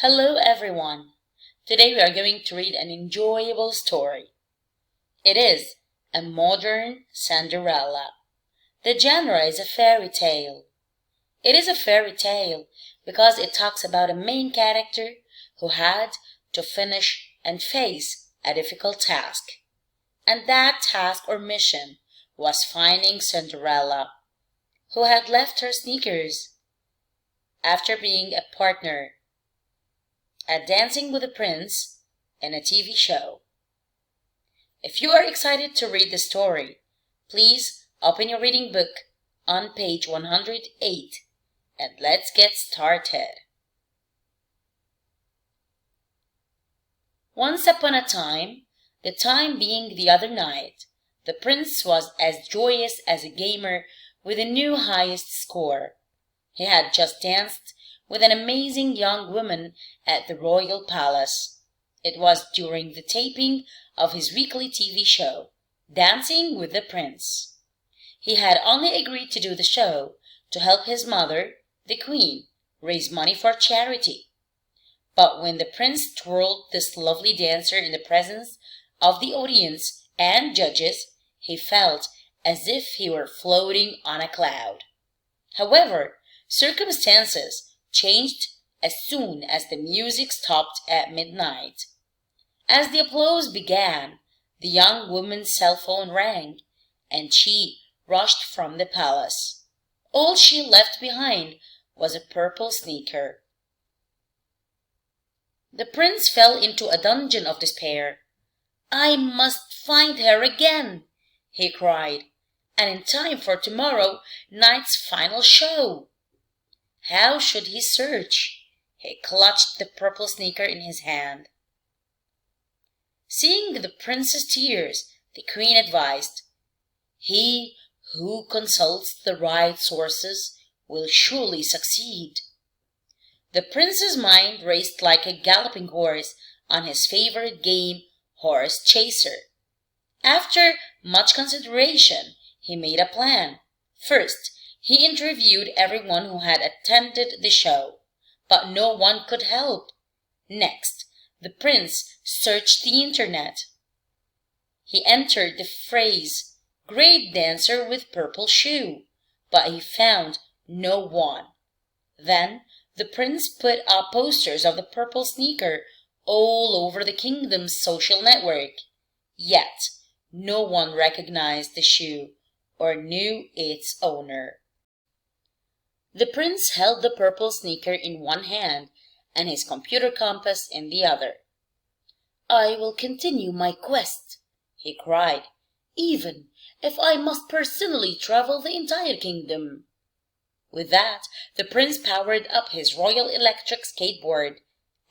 Hello everyone! Today we are going to read an enjoyable story. It is a modern Cinderella. The genre is a fairy tale. It is a fairy tale because it talks about a main character who had to finish and face a difficult task. And that task or mission was finding Cinderella, who had left her sneakers after being a partner at Dancing with the Prince in a TV show. If you are excited to read the story, please open your reading book on page 108 and let's get started. Once upon a time, the time being the other night, the prince was as joyous as a gamer with a new highest score. He had just danced with an amazing young woman at the royal palace. It was during the taping of his weekly TV show, Dancing with the Prince. He had only agreed to do the show to help his mother, the queen, raise money for charity. But when the prince twirled this lovely dancer in the presence of the audience and judges, he felt as if he were floating on a cloud. However, circumstances changed as soon as the music stopped at midnight. As the applause began, the young woman's cell phone rang, and she rushed from the palace. All she left behind was a purple sneaker. The prince fell into a dungeon of despair. "I must find her again," he cried, "and in time for tomorrow night's final show." How should he search? He clutched the purple sneaker in his hand. Seeing the prince's tears, the queen advised, "He who consults the right sources will surely succeed." The prince's mind raced like a galloping horse on his favorite game, Horse Chaser. After much consideration, he made a plan. First, he interviewed everyone who had attended the show, but no one could help. Next, the prince searched the internet. He entered the phrase, "great dancer with purple shoe," but he found no one. Then the prince put up posters of the purple sneaker all over the kingdom's social network. Yet no one recognized the shoe or knew its owner. The prince held the purple sneaker in one hand and his computer compass in the other. "I will continue my quest," he cried, "even if I must personally travel the entire kingdom." With that, the prince powered up his royal electric skateboard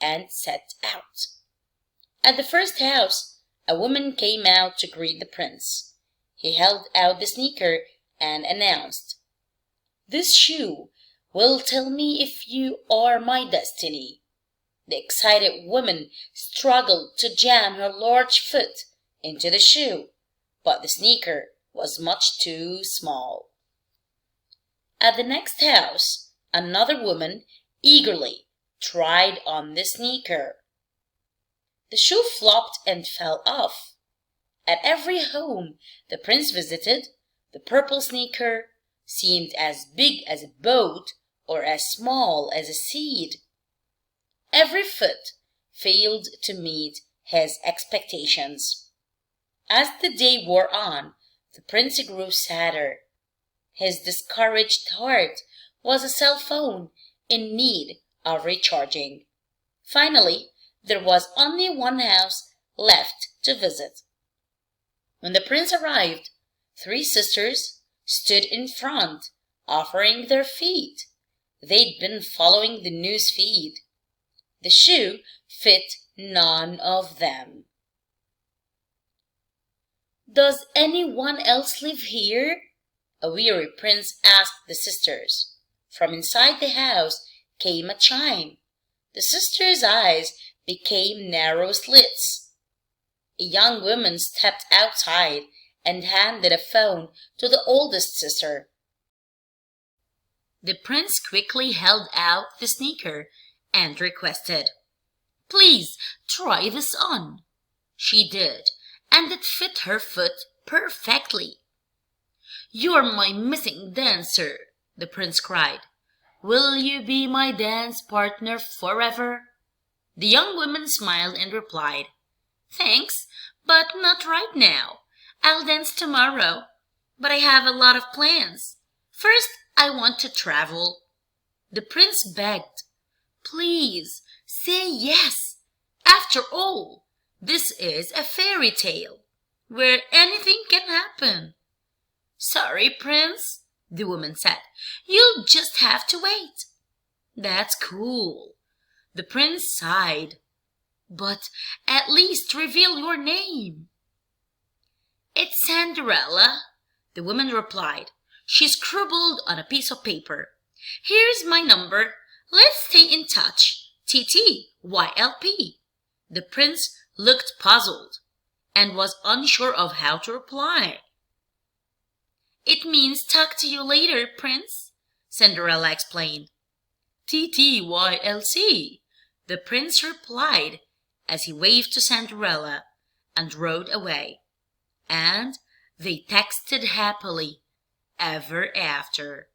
and set out. At the first house, a woman came out to greet the prince. He held out the sneaker and announced, "This shoe will tell me if you are my destiny." The excited woman struggled to jam her large foot into the shoe, but the sneaker was much too small. At the next house, another woman eagerly tried on the sneaker. The shoe flopped and fell off. At every home the prince visited, the purple sneaker seemed as big as a boat or as small as a seed. Every foot failed to meet his expectations. As the day wore on, the prince grew sadder. His discouraged heart was a cell phone in need of recharging. Finally, there was only one house left to visit. When the prince arrived, 3 sisters stood in front, offering their feet. They'd been following the news feed. The shoe fit none of them. "Does anyone else live here?" a weary prince asked the sisters. From inside the house came a chime. The sisters' eyes became narrow slits. A young woman stepped outside and handed a phone to the oldest sister. The prince quickly held out the sneaker and requested, "Please try this on." She did, and it fit her foot perfectly. "You're my missing dancer," the prince cried. "Will you be my dance partner forever?" The young woman smiled and replied, "Thanks, but not right now. I'll dance tomorrow, but I have a lot of plans. First, I want to travel." The prince begged, "Please, say yes. After all, this is a fairy tale where anything can happen." "Sorry, prince," the woman said. "You'll just have to wait." "That's cool." The prince sighed. "But at least reveal your name." "It's Cinderella," the woman replied. She scribbled on a piece of paper. "Here's my number. Let's stay in touch. TTYLP." The prince looked puzzled and was unsure of how to reply. "It means talk to you later, prince," Cinderella explained. "TTYLC," the prince replied as he waved to Cinderella and rode away. And they texted happily ever after.